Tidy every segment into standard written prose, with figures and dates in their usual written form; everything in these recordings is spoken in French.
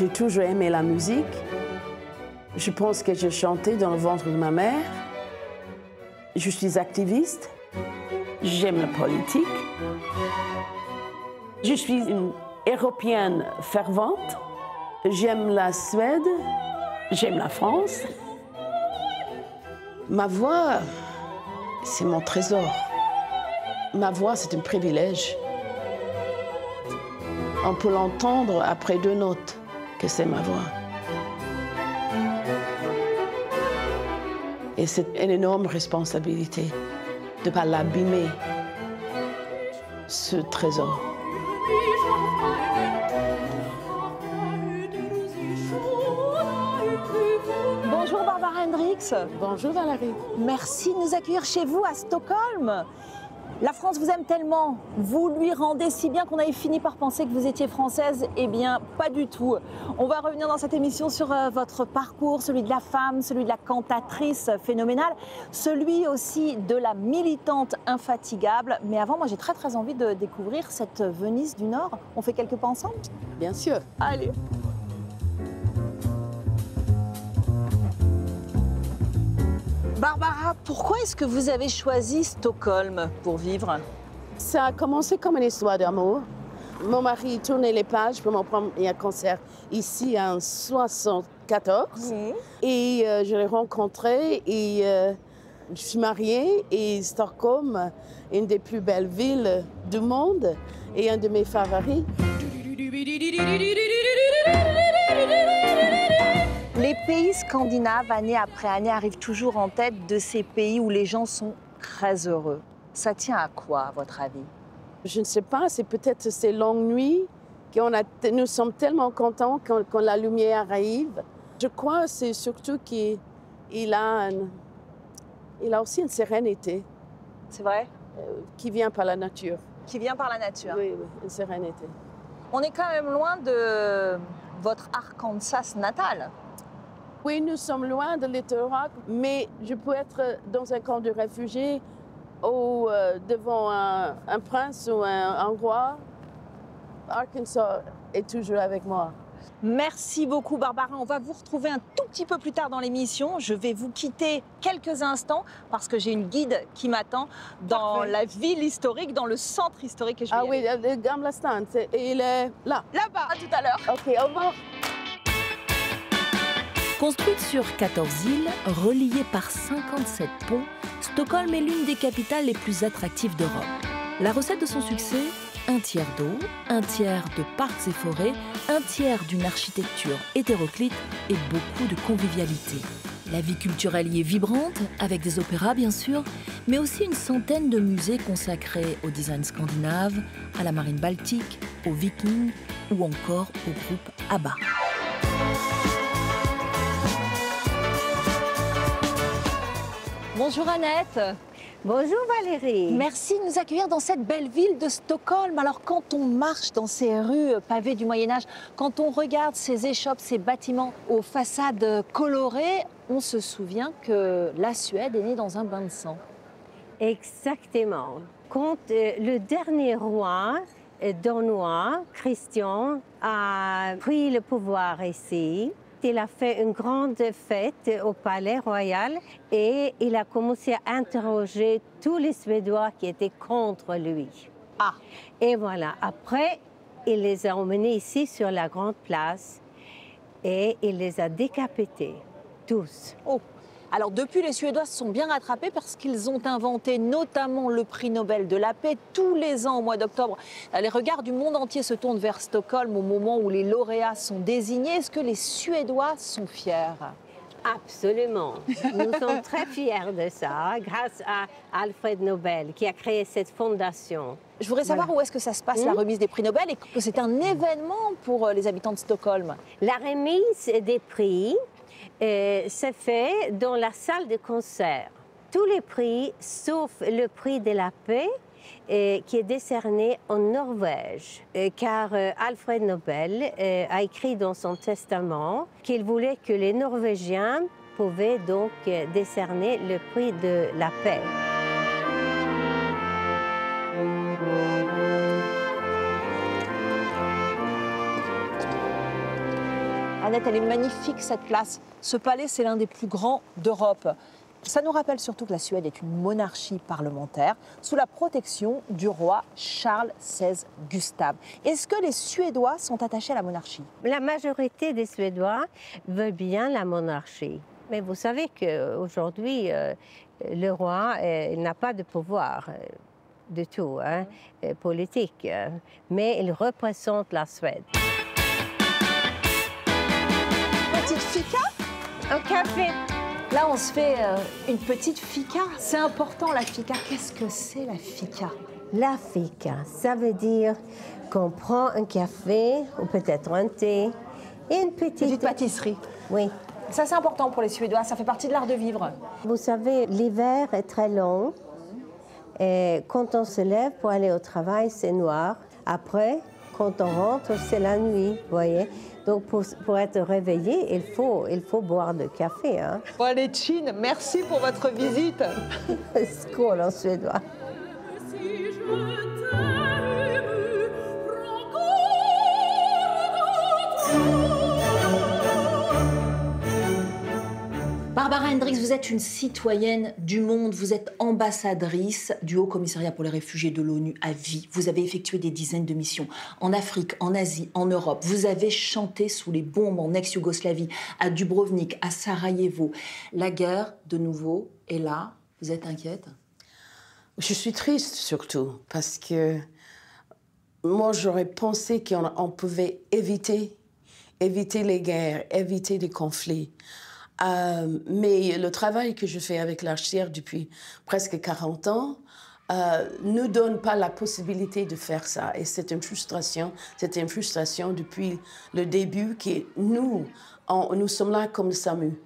J'ai toujours aimé la musique. Je pense que j'ai chanté dans le ventre de ma mère. Je suis activiste. J'aime la politique. Je suis une Européenne fervente. J'aime la Suède. J'aime la France. Ma voix, c'est mon trésor. Ma voix, c'est un privilège. On peut l'entendre après 2 notes que c'est ma voix. Et c'est une énorme responsabilité de ne pas l'abîmer, ce trésor. Bonjour Barbara Hendricks. Bonjour Valérie. Merci de nous accueillir chez vous à Stockholm. La France vous aime tellement, vous lui rendez si bien qu'on avait fini par penser que vous étiez française. Eh bien, pas du tout. On va revenir dans cette émission sur votre parcours, celui de la femme, celui de la cantatrice phénoménale, celui aussi de la militante infatigable. Mais avant, moi j'ai très envie de découvrir cette Venise du Nord. On fait quelques pas ensemble? Bien sûr. Allez. Barbara, pourquoi est-ce que vous avez choisi Stockholm pour vivre? Ça a commencé comme une histoire d'amour. Mon mari tournait les pages pour mon premier concert ici en 1974. Oui. Et je l'ai rencontré et je suis mariée. Et Stockholm, une des plus belles villes du monde et un de mes favoris. Les pays scandinaves, année après année, arrivent toujours en tête de ces pays où les gens sont très heureux. Ça tient à quoi, à votre avis? Je ne sais pas, c'est peut-être ces longues nuits nous sommes tellement contents quand la lumière arrive. Je crois que c'est surtout qu'il a aussi une sérénité. C'est vrai? Qui vient par la nature. Qui vient par la nature. Oui, une sérénité. On est quand même loin de votre Arkansas natal. Oui, nous sommes loin de littoral, mais je peux être dans un camp de réfugiés ou devant un prince ou un roi. Arkansas est toujours avec moi. Merci beaucoup Barbara. On va vous retrouver un tout petit peu plus tard dans l'émission. Je vais vous quitter quelques instants parce que j'ai une guide qui m'attend dans Parfait. la ville historique, dans le centre historique. Et je vais y aller. Oui, le Gamla stan, il est là. Là-bas, à tout à l'heure. OK, au revoir. Construite sur 14 îles, reliée par 57 ponts, Stockholm est l'une des capitales les plus attractives d'Europe. La recette de son succès, 1/3 d'eau, 1/3 de parcs et forêts, 1/3 d'une architecture hétéroclite et beaucoup de convivialité. La vie culturelle y est vibrante, avec des opéras bien sûr, mais aussi une centaine de musées consacrés au design scandinave, à la marine baltique, aux Vikings ou encore au groupe ABBA. Bonjour Annette. Bonjour Valérie. Merci de nous accueillir dans cette belle ville de Stockholm. Alors quand on marche dans ces rues pavées du Moyen-Âge, quand on regarde ces échoppes, ces bâtiments aux façades colorées, on se souvient que la Suède est née dans un bain de sang. Exactement. Quand le dernier roi danois, Christian, a pris le pouvoir ici, il a fait une grande fête au palais royal et il a commencé à interroger tous les Suédois qui étaient contre lui. Ah. Et voilà, après, il les a emmenés ici sur la grande place et il les a décapités, tous. Oh. Alors depuis, les Suédois se sont bien rattrapés parce qu'ils ont inventé notamment le prix Nobel de la paix. Tous les ans, au mois d'octobre, les regards du monde entier se tournent vers Stockholm au moment où les lauréats sont désignés. Est-ce que les Suédois sont fiers? Absolument. Nous sommes très fiers de ça, grâce à Alfred Nobel qui a créé cette fondation. Je voudrais savoir où est-ce que ça se passe, la remise des prix Nobel, et que c'est un événement pour les habitants de Stockholm. La remise des prix se fait dans la salle de concert. Tous les prix, sauf le prix de la paix, qui est décerné en Norvège, car Alfred Nobel a écrit dans son testament qu'il voulait que les Norvégiens pouvaient donc décerner le prix de la paix. Annette, elle est magnifique cette place. Ce palais, c'est l'un des plus grands d'Europe. Ça nous rappelle surtout que la Suède est une monarchie parlementaire sous la protection du roi Charles XVI Gustave. Est-ce que les Suédois sont attachés à la monarchie? La majorité des Suédois veulent bien la monarchie. Mais vous savez qu'aujourd'hui, le roi n'a pas de pouvoir du tout, hein, politique, mais il représente la Suède. Petite fika? Un café. Là, on se fait une petite fika. C'est important, la fika. Qu'est-ce que c'est, la fika? La fika, ça veut dire qu'on prend un café ou peut-être un thé et une petite pâtisserie. Oui. Ça, c'est important pour les Suédois. Ça fait partie de l'art de vivre. Vous savez, l'hiver est très long. Et quand on se lève pour aller au travail, c'est noir. Après, quand on rentre, c'est la nuit, vous voyez. Donc, pour être réveillé, il faut boire du café. Hein. Bon, allez, Chin, merci pour votre visite. Skål en suédois. Barbara Hendricks, vous êtes une citoyenne du monde, vous êtes ambassadrice du Haut Commissariat pour les réfugiés de l'ONU à vie. Vous avez effectué des dizaines de missions en Afrique, en Asie, en Europe. Vous avez chanté sous les bombes en ex-Yougoslavie, à Dubrovnik, à Sarajevo. La guerre, de nouveau, est là. Vous êtes inquiète? Je suis triste surtout parce que moi j'aurais pensé qu'on pouvait éviter les guerres, éviter les conflits. Mais le travail que je fais avec l'Archère depuis presque 40 ans ne donne pas la possibilité de faire ça. Et c'est une frustration depuis le début que nous sommes là comme le SAMU.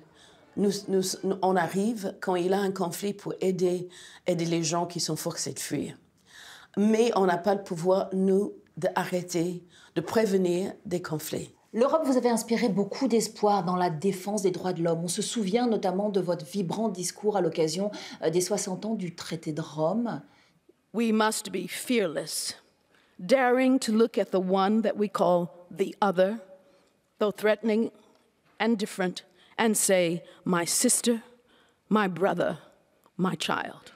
On arrive quand il y a un conflit pour aider les gens qui sont forcés de fuir. Mais on n'a pas le pouvoir, nous, d'arrêter, de prévenir des conflits. L'Europe vous avez inspiré beaucoup d'espoir dans la défense des droits de l'homme. On se souvient notamment de votre vibrant discours à l'occasion des 60 ans du traité de Rome. We must be fearless, daring to look at the one that we call the other, though threatening and different, and say, my sister, my brother, my child.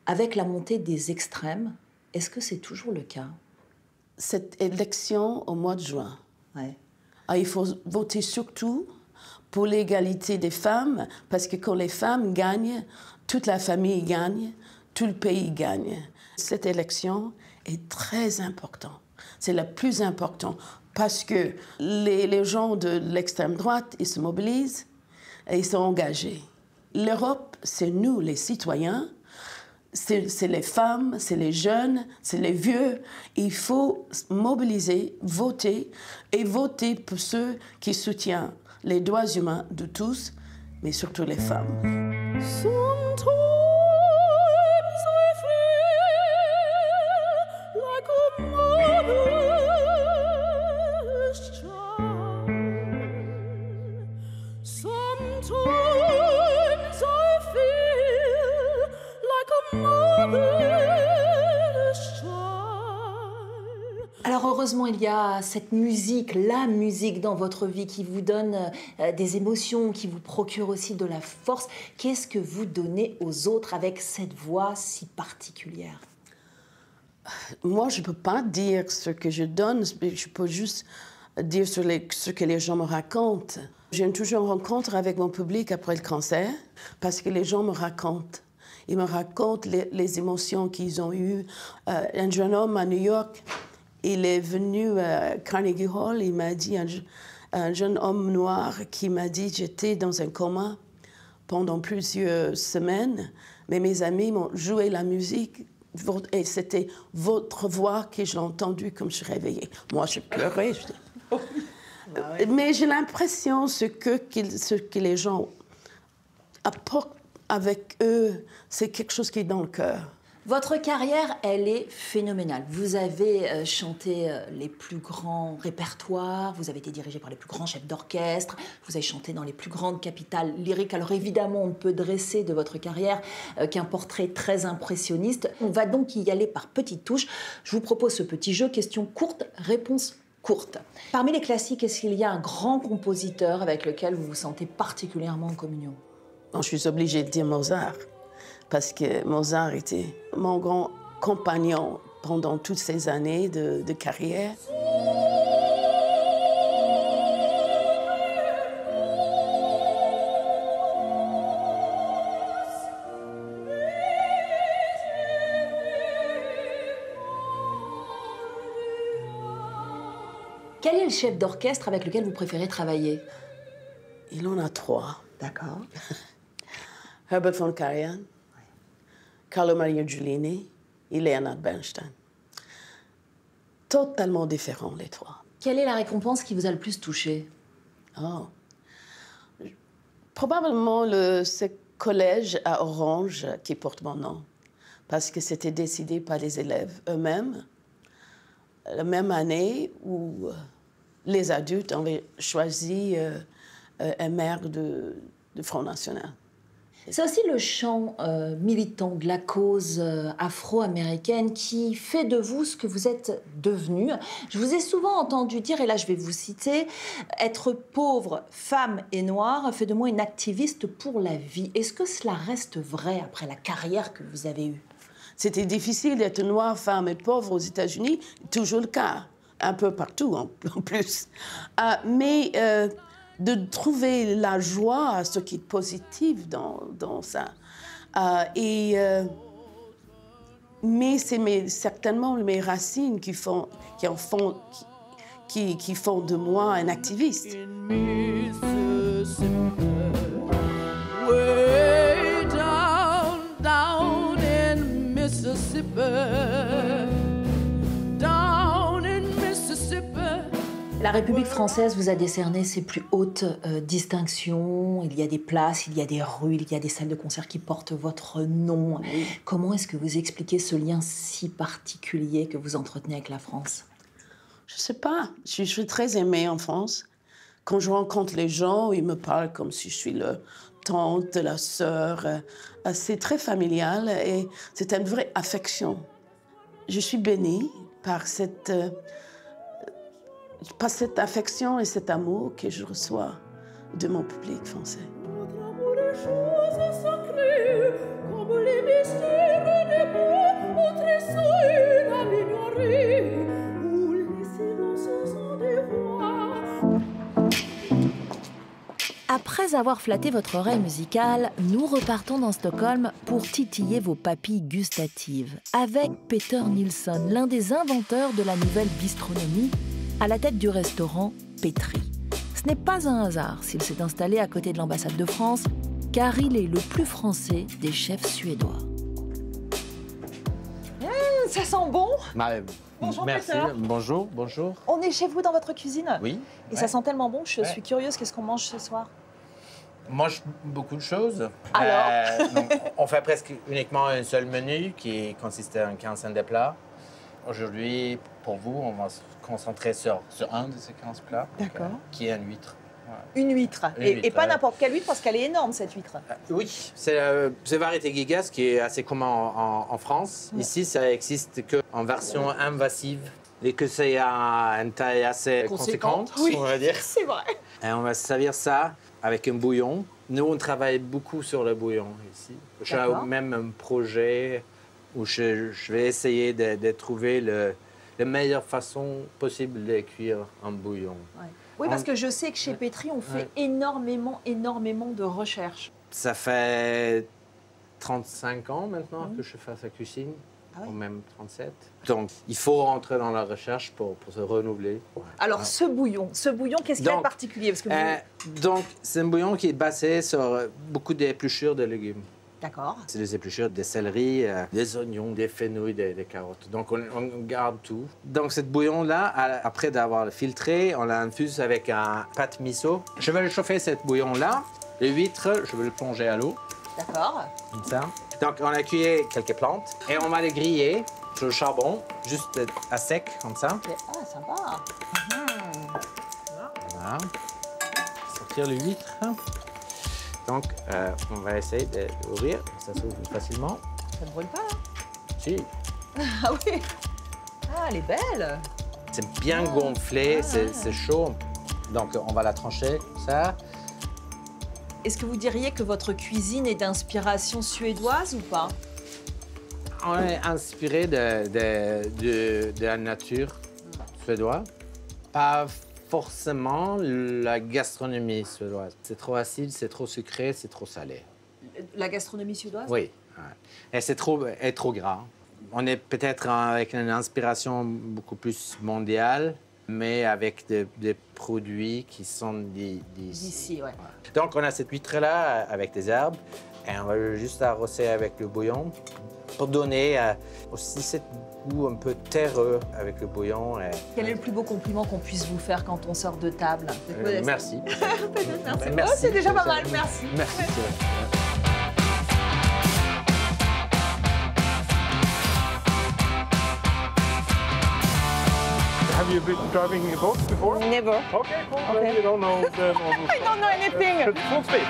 Avec la montée des extrêmes, est-ce que c'est toujours le cas? Cette élection au mois de juin, ouais. Il faut voter surtout pour l'égalité des femmes, parce que quand les femmes gagnent, toute la famille gagne, tout le pays gagne. Cette élection est très importante. C'est la plus importante parce que les gens de l'extrême droite, ils se mobilisent et ils sont engagés. L'Europe, c'est nous, les citoyens, c'est les femmes, c'est les jeunes, c'est les vieux. Il faut mobiliser, voter et voter pour ceux qui soutiennent les droits humains de tous, mais surtout les femmes. Alors heureusement, il y a cette musique, la musique dans votre vie qui vous donne des émotions, qui vous procure aussi de la force. Qu'est-ce que vous donnez aux autres avec cette voix si particulière? Moi, je ne peux pas dire ce que je donne, je peux juste dire ce que les gens me racontent. J'ai toujours une rencontre avec mon public après le cancer parce que les gens me racontent. Ils me racontent les émotions qu'ils ont eues. Un jeune homme à New York, il est venu à Carnegie Hall, il m'a dit, un jeune homme noir qui m'a dit « J'étais dans un coma pendant plusieurs semaines, mais mes amis m'ont joué la musique et c'était votre voix que j'ai entendue comme je suis réveillée. » Moi, je pleurais. Mais j'ai l'impression ce que les gens apportent avec eux, c'est quelque chose qui est dans le cœur. Votre carrière, elle est phénoménale. Vous avez chanté les plus grands répertoires, vous avez été dirigé par les plus grands chefs d'orchestre, vous avez chanté dans les plus grandes capitales lyriques. Alors évidemment, on ne peut dresser de votre carrière qu'un portrait très impressionniste. On va donc y aller par petites touches. Je vous propose ce petit jeu, question courte, réponse courte. Parmi les classiques, est-ce qu'il y a un grand compositeur avec lequel vous vous sentez particulièrement en communion? Je suis obligée de dire Mozart, parce que Mozart était mon grand compagnon pendant toutes ces années de carrière. Quel est le chef d'orchestre avec lequel vous préférez travailler? Il en a 3. D'accord. Herbert von Karajan, Carlo Maria Giulini et Leonard Bernstein. Totalement différents, les 3. Quelle est la récompense qui vous a le plus touché? Oh. Probablement ce collège à Orange qui porte mon nom, parce que c'était décidé par les élèves eux-mêmes, la même année où les adultes avaient choisi un maire de Front National. C'est aussi le chant militant de la cause afro-américaine qui fait de vous ce que vous êtes devenu. Je vous ai souvent entendu dire, et là je vais vous citer, être pauvre, femme et noire fait de moi une activiste pour la vie. Est-ce que cela reste vrai après la carrière que vous avez eue? C'était difficile d'être noire, femme et pauvre aux États-Unis, toujours le cas, un peu partout en plus. Mais de trouver la joie, ce qui est positif dans ça. Mais c'est certainement mes racines qui font de moi un activiste. Way down, down in Mississippi. Down in Mississippi. La République française vous a décerné ses plus hautes distinctions. Il y a des places, il y a des rues, il y a des salles de concert qui portent votre nom. Oui. Comment est-ce que vous expliquez ce lien si particulier que vous entretenez avec la France? Je sais pas. Je suis très aimée en France. Quand je rencontre les gens, ils me parlent comme si je suis leur tante, la sœur. C'est très familial et c'est une vraie affection. Je suis bénie par cette affection et cet amour que je reçois de mon public français. Notre amour est chose sacrée, comme les mystères des mots, au trésor à l'ignorer, où les silences sont des voix. Après avoir flatté votre oreille musicale, nous repartons dans Stockholm pour titiller vos papilles gustatives avec Peter Nilsson, l'un des inventeurs de la nouvelle bistronomie, à la tête du restaurant Petri. Ce n'est pas un hasard s'il s'est installé à côté de l'ambassade de France, car il est le plus français des chefs suédois. Ça sent bon. Bonjour, merci. Peter. Bonjour, bonjour. On est chez vous dans votre cuisine. Oui. Et ça sent tellement bon, je suis curieuse. Qu'est-ce qu'on mange ce soir? On mange beaucoup de choses. Alors Donc, on fait presque uniquement un seul menu qui consiste en une quinzaine de plats. Aujourd'hui, pour vous, on va se concentrer sur un de ces 15 plats. D'accord. Qui est une huître. Une huître. Une Et huître, pas ouais. n'importe quelle huître, parce qu'elle est énorme, cette huître. Oui, c'est variété gigas qui est assez commun en France. Ouais. Ici, ça existe qu'en version invasive et que c'est à une taille assez conséquente, oui. on va dire. C'est vrai. Et on va servir ça avec un bouillon. Nous, on travaille beaucoup sur le bouillon ici. J'ai D'accord. même un projet où je vais essayer de trouver la meilleure façon possible de cuire un bouillon. Ouais. Oui, parce que je sais que chez Petri, on fait énormément de recherches. Ça fait 35 ans maintenant que je fais sa cuisine, Ah oui. ou même 37. Donc, il faut rentrer dans la recherche pour se renouveler. Alors, ce bouillon, qu'est-ce qu'il y a de Donc, particulier? Parce que vous... Donc, c'est un bouillon qui est basé sur beaucoup d'épluchures de légumes. D'accord. C'est des épluchures, des céleris, des oignons, des fenouils, des carottes. Donc, on garde tout. Donc, ce bouillon-là, après d'avoir le filtré, on l'infuse avec un pâte miso. Je vais chauffer ce bouillon-là. Les huîtres, je vais le plonger à l'eau, D'accord. comme ça. Donc, on a cueilli quelques plantes et on va les griller sur le charbon, juste à sec, comme ça. Ah, sympa. Voilà. Sortir les huîtres. Donc, on va essayer d'ouvrir. Ça s'ouvre facilement. Ça ne brûle pas, là? Si. Ah oui. Ah, elle est belle. C'est bien gonflé, c'est chaud. Donc, on va la trancher, ça. Est-ce que vous diriez que votre cuisine est d'inspiration suédoise ou pas? On est inspiré de la nature suédoise. Pas forcément la gastronomie suédoise. C'est trop acide, c'est trop sucré, c'est trop salé. La gastronomie suédoise? Oui. Ouais. Et c'est trop gras. On est peut-être avec une inspiration beaucoup plus mondiale, mais avec des produits qui sont d'ici. Ouais. Donc, on a cette huître-là avec des herbes et on va juste arroser avec le bouillon pour donner aussi ce goût un peu terreux avec le bouillon. Quel est le plus beau compliment qu'on puisse vous faire quand on sort de table? Merci. Merci. Oh, c'est déjà pas mal, merci. Merci. Have you been driving a boat before? Never. Okay, cool. Then you don't know the model. I don't know anything. Full speed.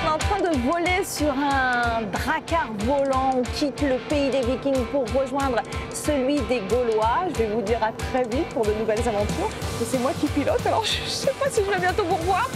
On est en train de voler sur un dracard volant. On quitte le pays des Vikings pour rejoindre celui des Gaulois. Je vais vous dire à très vite pour de nouvelles aventures. Et c'est moi qui pilote, alors je ne sais pas si je vais bientôt vous revoir.